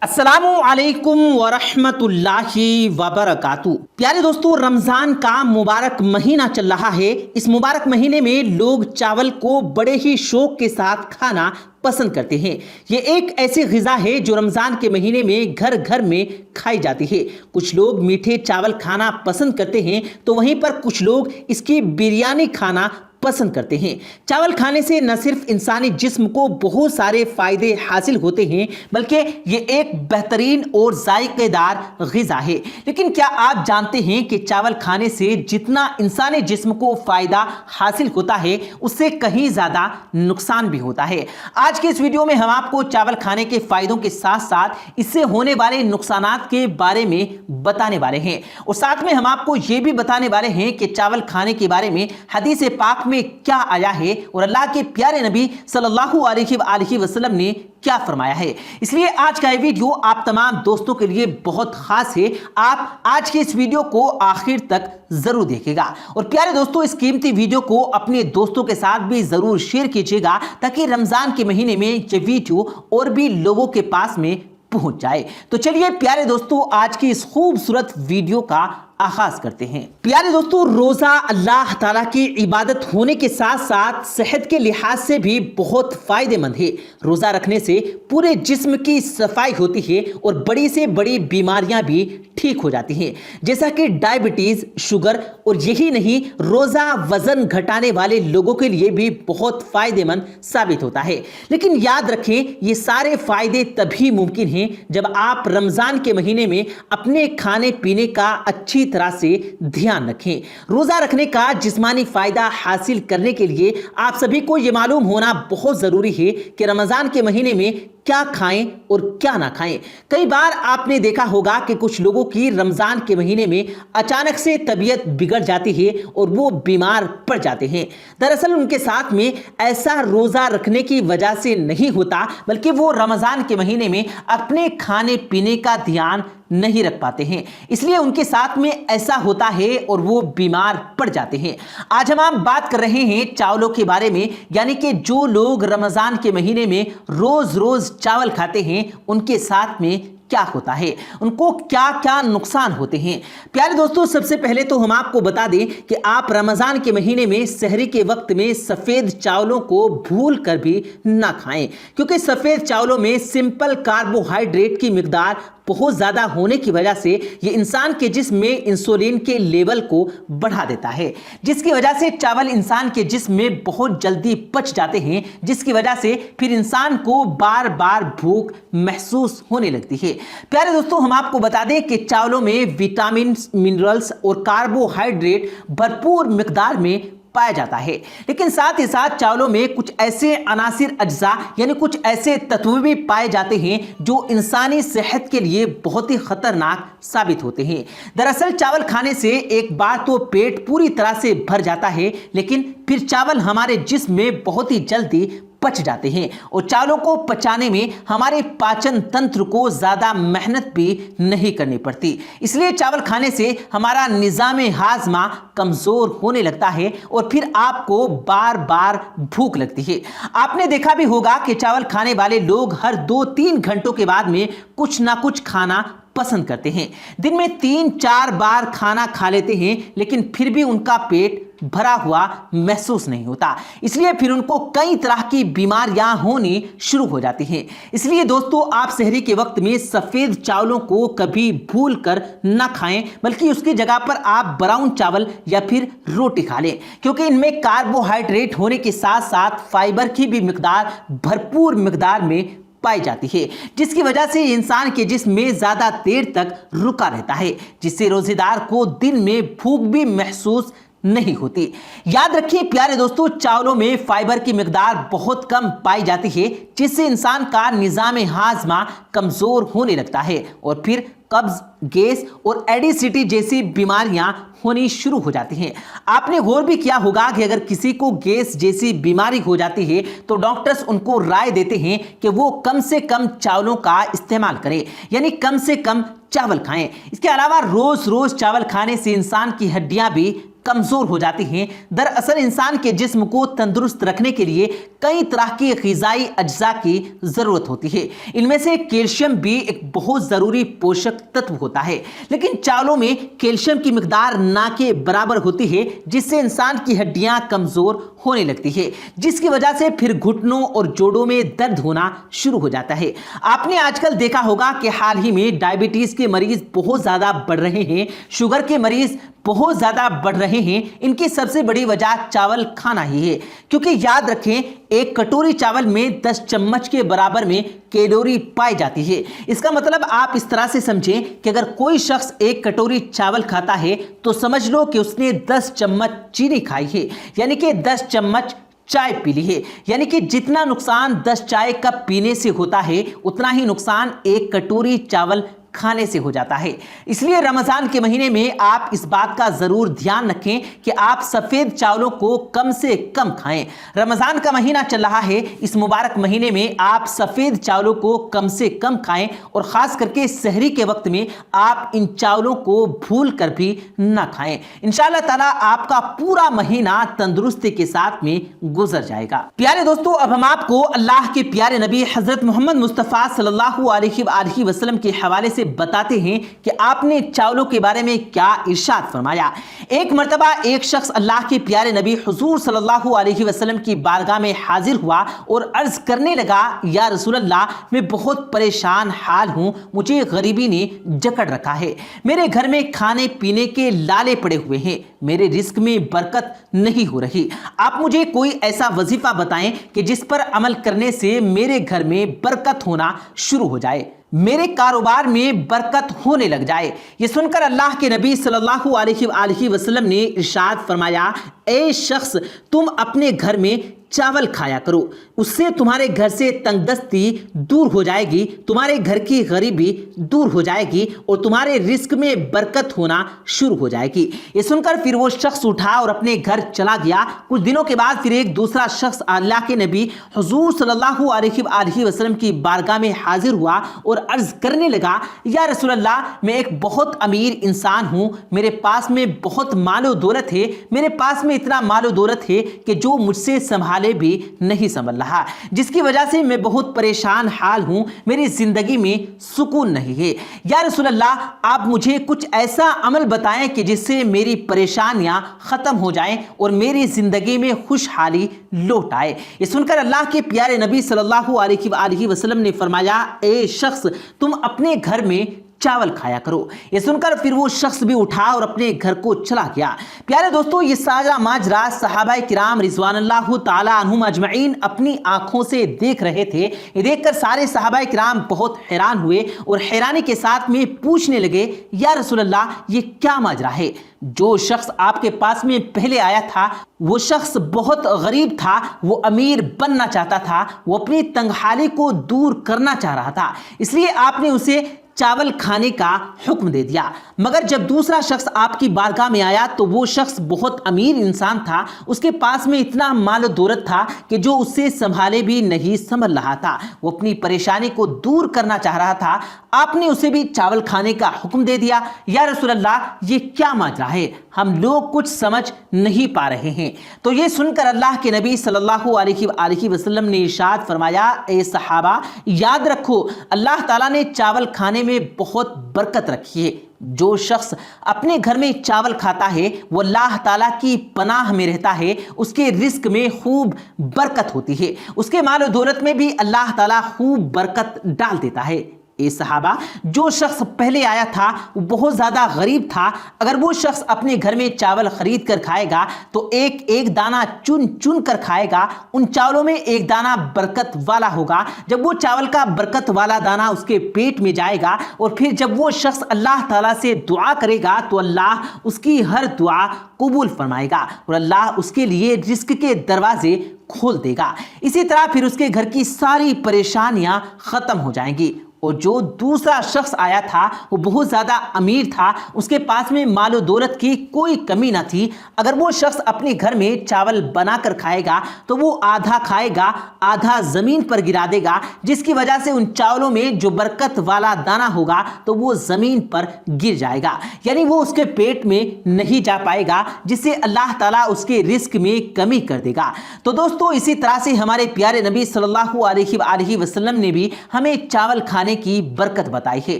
السلام علیکم ورحمۃ اللہ وبرکاتہ۔ پیارے دوستو، رمضان کا مبارک مہینہ چل رہا ہے۔ اس مبارک مہینے میں لوگ چاول کو بڑے ہی شوق کے ساتھ کھانا پسند کرتے ہیں۔ یہ ایک ایسی غذا ہے جو رمضان کے مہینے میں گھر گھر میں کھائی جاتی ہے۔ کچھ لوگ میٹھے چاول کھانا پسند کرتے ہیں تو وہیں پر کچھ لوگ اس کی بریانی کھانا پسند کرتے ہیں۔ چاول کھانے سے نہ صرف انسانی جسم کو بہت سارے فائدے حاصل ہوتے ہیں بلکہ یہ ایک بہترین اور ذائقے دار غذا ہے۔ لیکن کیا آپ جانتے ہیں کہ چاول کھانے سے جتنا انسانی جسم کو فائدہ حاصل ہوتا ہے اس سے کہیں زیادہ نقصان بھی ہوتا ہے۔ آج کے اس ویڈیو میں ہم آپ کو چاول کھانے کے فائدوں کے ساتھ ساتھ اس سے ہونے والے نقصانات کے بارے میں بتانے والے ہیں، اور ساتھ میں ہم آپ کو یہ بھی بتانے والے ہیں کہ چاول کھانے کے بارے میں حدیث پاک میں کیا آیا ہے اور اللہ کے پیارے نبی صلی اللہ علیہ وآلہ وسلم نے کیا فرمایا ہے۔ اس لیے آج کا یہ ویڈیو آپ تمام دوستوں کے لیے بہت خاص ہے۔ آپ آج کے اس ویڈیو کو آخر تک ضرور دیکھیں گا، اور پیارے دوستوں اس قیمتی ویڈیو کو اپنے دوستوں کے ساتھ بھی ضرور شیئر کیجیے گا تاکہ رمضان کے مہینے میں یہ ویڈیو اور بھی لوگوں کے پاس میں پہنچ جائے۔ تو چلیے پیارے دوستوں آج کی اس خوبصورت ویڈیو کا آغاز کرتے ہیں۔ پیارے دوستو، روزہ اللہ تعالیٰ کی عبادت ہونے کے ساتھ ساتھ صحت کے لحاظ سے بھی بہت فائدہ مند ہے۔ روزہ رکھنے سے پورے جسم کی صفائی ہوتی ہے اور بڑی سے بڑی بیماریاں بھی ٹھیک ہو جاتی ہیں، جیسا کہ ڈائبٹیز، شوگر، اور یہی نہیں روزہ وزن گھٹانے والے لوگوں کے لیے بھی بہت فائدہ مند ثابت ہوتا ہے۔ لیکن یاد رکھیں یہ سارے فائدے تبھی ممکن ہیں جب آپ رمضان کے مہینے میں اپنے کھانے پینے کا اچھی طرح سے دھیان رکھیں۔ روزہ رکھنے کا جسمانی فائدہ حاصل کرنے کے لیے آپ سبھی کو یہ معلوم ہونا بہت ضروری ہے کہ رمضان کے مہینے میں کیا کھائیں اور کیا نہ کھائیں۔ کئی بار آپ نے دیکھا ہوگا کہ کچھ لوگوں کی رمضان کے مہینے میں اچانک سے طبیعت بگڑ جاتی ہے اور وہ بیمار پڑ جاتے ہیں۔ دراصل ان کے ساتھ میں ایسا روزہ رکھنے کی وجہ سے نہیں ہوتا، بلکہ وہ رمضان کے مہینے میں اپنے کھانے پینے کا دھیان نہیں رکھ پاتے ہیں، اس لیے ان کے ساتھ میں ایسا ہوتا ہے اور وہ بیمار پڑ جاتے ہیں۔ آج ہم بات کر رہے ہیں چاولوں کے بارے میں، یعنی کہ جو لوگ رمضان کے مہینے میں روز روز چاول کھاتے ہیں ان کے ساتھ میں کیا ہوتا ہے، ان کو کیا کیا نقصان ہوتے ہیں۔ پیارے دوستو، سب سے پہلے تو ہم آپ کو بتا دیں کہ آپ رمضان کے مہینے میں سحری کے وقت میں سفید چاولوں کو بھول کر بھی نہ کھائیں، کیونکہ سفید چاولوں میں سمپل کاربوہائیڈریٹ کی مقدار بہت زیادہ ہونے کی وجہ سے یہ انسان کے جسم میں انسولین کے لیول کو بڑھا دیتا ہے، جس کی وجہ سے چاول انسان کے جسم میں بہت جلدی پچ جاتے ہیں، جس کی وجہ سے پھر انسان کو بار بار بھوک محسوس ہونے لگتی ہے۔ پیارے دوستو، ہم آپ کو بتا دیں کہ چاولوں میں وٹامنز، منرلز اور کاربوہائیڈریٹ بھرپور مقدار میں پایا جاتا ہے، لیکن ساتھ ہی ساتھ چاولوں میں کچھ ایسے عناصر اجزاء یعنی کچھ ایسے تتو بھی پائے جاتے ہیں جو انسانی صحت کے لیے بہت ہی خطرناک ثابت ہوتے ہیں۔ دراصل چاول کھانے سے ایک بار تو پیٹ پوری طرح سے بھر جاتا ہے، لیکن پھر چاول ہمارے جسم میں بہت ہی جلدی پچ جاتے ہیں، اور چاولوں کو پچانے میں ہمارے پاچن تنتر کو زیادہ محنت بھی نہیں کرنی پڑتی، اس لیے چاول کھانے سے ہمارا نظام ہاضمہ کمزور ہونے لگتا ہے اور پھر آپ کو بار بار بھوک لگتی ہے۔ آپ نے دیکھا بھی ہوگا کہ چاول کھانے والے لوگ ہر 2-3 گھنٹوں کے بعد میں کچھ نہ کچھ کھانا پسند کرتے ہیں۔ دن میں 3-4 بار کھانا کھا لیتے ہیں، لیکن پھر بھی ان کا پیٹ بھرا ہوا محسوس نہیں ہوتا، اس لیے پھر ان کو کئی طرح کی بیماریاں ہونی شروع ہو جاتی ہیں۔ اس لیے دوستو، آپ سحری کے وقت میں سفید چاولوں کو کبھی بھول کر نہ کھائیں، بلکہ اس کی جگہ پر آپ براؤن چاول یا پھر روٹی کھا لیں، کیونکہ ان میں کاربوہائیڈریٹ ہونے کے ساتھ ساتھ فائبر کی بھی مقدار بھرپور مقدار میں پائی جاتی ہے، جس کی وجہ سے انسان کے جسم میں زیادہ دیر تک رکا رہتا ہے، جس سے روزے دار کو دن میں بھوک بھی محسوس نہیں ہوتی۔ یاد رکھیں پیارے دوستو، چاولوں میں فائبر کی مقدار بہت کم پائی جاتی ہے، جس سے انسان کا نظام ہاضمہ کمزور ہونے لگتا ہے اور پھر قبض، گیس اور ایڈیسٹی جیسی بیماریاں ہونی شروع ہو جاتی ہیں۔ آپ نے غور بھی کیا ہوگا کہ اگر کسی کو گیس جیسی بیماری ہو جاتی ہے تو ڈاکٹرز ان کو رائے دیتے ہیں کہ وہ کم سے کم چاولوں کا استعمال کریں، یعنی کم سے کم چاول کھائیں۔ اس کے علاوہ روز روز چاول کھانے سے انسان کی ہڈیاں بھی کمزور ہو جاتی ہیں۔ دراصل انسان کے جسم کو تندرست رکھنے کے لیے کئی طرح کے غذائی اجزاء کی ضرورت ہوتی ہے۔ ان میں سے کیلشیم بھی ایک بہت ضروری پوشک تتو ہوتا ہے، لیکن چاولوں میں کیلشیم کی مقدار نہ کے برابر ہوتی ہے، جس سے انسان کی ہڈیاں کمزور ہونے لگتی ہے، جس کی وجہ سے پھر گھٹنوں اور جوڑوں میں درد ہونا شروع ہو جاتا ہے۔ آپ نے آج کل دیکھا ہوگا کہ حال ہی میں ڈائبٹیز کے مریض بہت زیادہ بڑھ رہے ہیں، شوگر کے مریض بہت زیادہ بڑھ رہے ہیں۔ ان کی سب سے بڑی وجہ چاول کھانا ہی ہے، کیونکہ یاد رکھیں ایک کٹوری چاول میں 10 چمچ کے برابر میں کیلوری پائی جاتی ہے۔ اس کا مطلب آپ اس طرح سے سمجھیں کہ اگر کوئی شخص ایک کٹوری چاول کھاتا ہے تو سمجھ لو کہ اس نے 10 چمچ چینی کھائی ہے، یعنی کہ 10 چمچ چائے پی لی ہے۔ یعنی کہ جتنا نقصان 10 چائے کپ پینے سے ہوتا ہے، اتنا ہی نقصان ایک کٹوری چاول کھانے سے ہو جاتا ہے۔ اس لیے رمضان کے مہینے میں آپ اس بات کا ضرور دھیان رکھیں کہ آپ سفید چاولوں کو کم سے کم کھائیں۔ رمضان کا مہینہ چل رہا ہے، اس مبارک مہینے میں آپ سفید چاولوں کو کم سے کم کھائیں، اور خاص کر کے سحری کے وقت میں آپ ان چاولوں کو بھول کر بھی نہ کھائیں۔ انشاءاللہ تعالیٰ آپ کا پورا مہینہ تندرستی کے ساتھ میں گزر جائے گا۔ پیارے دوستو، اب ہم آپ کو اللہ کے پیارے نبی حضرت محمد مصطفیٰ صلی اللہ علیہ وآلہ وسلم کے حوالے سے بتاتے ہیں کہ آپ نے چاولوں کے بارے میں کیا ارشاد فرمایا۔ ایک مرتبہ ایک شخص اللہ کے پیارے نبی حضور صلی اللہ علیہ وسلم کی بارگاہ میں حاضر ہوا اور عرض کرنے لگا، یا رسول اللہ، میں بہت پریشان حال ہوں، مجھے غریبی نے جکڑ رکھا ہے، میرے گھر میں کھانے پینے کے لالے پڑے ہوئے ہیں، میرے رزق میں برکت نہیں ہو رہی، آپ مجھے کوئی ایسا وظیفہ بتائیں کہ جس پر عمل کرنے سے میرے گھر میں برکت ہونا شروع ہو جائے، میرے کاروبار میں برکت ہونے لگ جائے۔ یہ سن کر اللہ کے نبی صلی اللہ علیہ وآلہ وسلم نے ارشاد فرمایا، اے شخص، تم اپنے گھر میں چاول کھایا کرو، اس سے تمہارے گھر سے تنگ دستی دور ہو جائے گی، تمہارے گھر کی غریبی دور ہو جائے گی، اور تمہارے رزق میں برکت ہونا شروع ہو جائے گی۔ یہ سن کر پھر وہ شخص اٹھا اور اپنے گھر چلا گیا۔ کچھ دنوں کے بعد پھر ایک دوسرا شخص اللہ کے نبی حضور صلی اللہ علیہ وآلہ وسلم کی بارگاہ میں حاضر ہوا اور عرض کرنے لگا، یا رسول اللہ، میں ایک بہت امیر انسان ہوں، میرے پاس میں بہت مال و دولت ہے، میرے پاس میں اتنا مال و دولت ہے کہ جو مجھ سے سنبھالے بھی نہیں سنبھل رہا، جس کی وجہ سے میں بہت پریشان حال ہوں، میری زندگی میں سکون نہیں ہے۔ یا رسول اللہ، آپ مجھے کچھ ایسا عمل بتائیں کہ جس سے میری پریشانیاں ختم ہو جائیں اور میری زندگی میں خوشحالی لوٹ آئے۔ یہ سن کر اللہ کے پیارے نبی صلی اللہ علیہ وآلہ وسلم نے فرمایا، اے شخص، تم اپنے گھر میں چاول کھایا کرو۔ یہ سن کر پھر وہ شخص بھی اٹھا اور اپنے گھر کو چلا گیا۔ پیارے دوستو، یہ سارا ماجرا صحابہ کرام رضوان اللہ تعالی عنہم اجمعین اپنی آنکھوں سے دیکھ رہے تھے۔ یہ دیکھ کر سارے صحابہ کرام بہت حیران ہوئے اور حیرانی کے ساتھ میں پوچھنے لگے، یا رسول اللہ، یہ کیا ماجرا ہے؟ جو شخص آپ کے پاس میں پہلے آیا تھا وہ شخص بہت غریب تھا، وہ امیر بننا چاہتا تھا، وہ اپنی تنگحالی کو دور کرنا چاہ رہا تھا، اس لیے آپ نے اسے چاول کھانے کا حکم دے دیا۔ مگر جب دوسرا شخص آپ کی بارگاہ میں آیا تو وہ شخص بہت امیر انسان تھا، اس کے پاس میں اتنا مال و دولت تھا کہ جو اس سے سنبھالے بھی نہیں سنبھل رہا تھا، وہ اپنی پریشانی کو دور کرنا چاہ رہا تھا، آپ نے اسے بھی چاول کھانے کا حکم دے دیا۔ یا رسول اللہ، یہ کیا ماجرا ہے؟ ہم لوگ کچھ سمجھ نہیں پا رہے ہیں۔ تو یہ سن کر اللہ کے نبی صلی اللہ علیہ وآلہ وسلم نے ارشاد فرمایا، اے صحابہ، یاد رکھو، اللہ تعالیٰ نے چاول کھانے میں بہت برکت رکھی ہے۔ جو شخص اپنے گھر میں چاول کھاتا ہے وہ اللہ تعالیٰ کی پناہ میں رہتا ہے، اس کے رزق میں خوب برکت ہوتی ہے، اس کے مال و دولت میں بھی اللہ تعالیٰ خوب برکت ڈال دیتا ہے۔ اے صحابہ، جو شخص پہلے آیا تھا وہ بہت زیادہ غریب تھا، اگر وہ شخص اپنے گھر میں چاول خرید کر کھائے گا تو ایک ایک دانہ چن چن کر کھائے گا، ان چاولوں میں ایک دانہ برکت والا ہوگا۔ جب وہ چاول کا برکت والا دانہ اس کے پیٹ میں جائے گا اور پھر جب وہ شخص اللہ تعالیٰ سے دعا کرے گا تو اللہ اس کی ہر دعا قبول فرمائے گا اور اللہ اس کے لیے رزق کے دروازے کھول دے گا۔ اسی طرح پھر اس کے گھر کی ساری پریشانیاں ختم ہو جائیں گی۔ اور جو دوسرا شخص آیا تھا وہ بہت زیادہ امیر تھا، اس کے پاس میں مال و دولت کی کوئی کمی نہ تھی۔ اگر وہ شخص اپنے گھر میں چاول بنا کر کھائے گا تو وہ آدھا کھائے گا، آدھا زمین پر گرا دے گا، جس کی وجہ سے ان چاولوں میں جو برکت والا دانہ ہوگا تو وہ زمین پر گر جائے گا، یعنی وہ اس کے پیٹ میں نہیں جا پائے گا، جس سے اللہ تعالیٰ اس کے رزق میں کمی کر دے گا۔ تو دوستو اسی طرح سے ہمارے پیارے نبی صلی اللہ علیہ وآلہ وسلم نے بھی ہمیں چاول کھانے کی برکت بتائی ہے۔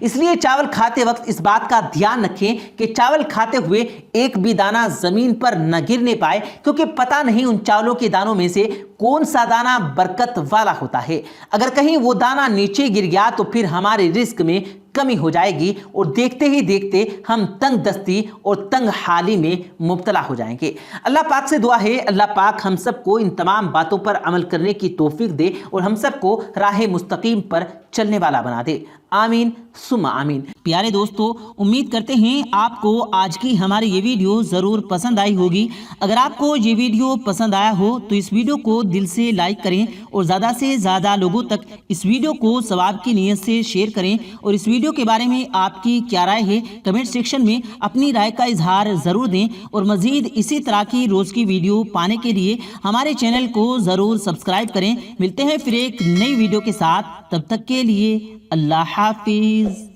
اس لیے چاول کھاتے وقت اس بات کا دھیان رکھیں کہ چاول کھاتے ہوئے ایک بھی دانہ زمین پر نہ گرنے پائے، کیونکہ پتہ نہیں ان چاولوں کے دانوں میں سے کون سا دانہ برکت والا ہوتا ہے۔ اگر کہیں وہ دانہ نیچے گر گیا تو پھر ہمارے رزق میں کمی ہو جائے گی اور دیکھتے ہی دیکھتے ہم تنگ دستی اور تنگ حالی میں مبتلا ہو جائیں گے۔ اللہ پاک سے دعا ہے اللہ پاک ہم سب کو ان تمام باتوں پر عمل کرنے کی توفیق دے اور ہم سب کو راہ مستقیم پر چلنے والا بنا دے، آمین ثم آمین۔ پیارے دوستو، امید کرتے ہیں آپ کو آج کی ہماری یہ ویڈیو ضرور پسند آئی ہوگی۔ اگر آپ کو یہ ویڈیو پسند آیا ہو تو اس ویڈیو کو دل سے لائک کریں اور زیادہ سے زیادہ لوگوں تک اس ویڈیو کو ثواب کی نیت سے شیئر کریں، اور اس ویڈیو کے بارے میں آپ کی کیا رائے ہے کمنٹ سیکشن میں اپنی رائے کا اظہار ضرور دیں، اور مزید اسی طرح کی روز کی ویڈیو پانے کے لیے ہمارے چینل کو ضرور سبسکرائب کریں۔ ملتے ہیں پھر ایک نئی ویڈیو کے ساتھ، تب تک کے لیے اللہ حافظ۔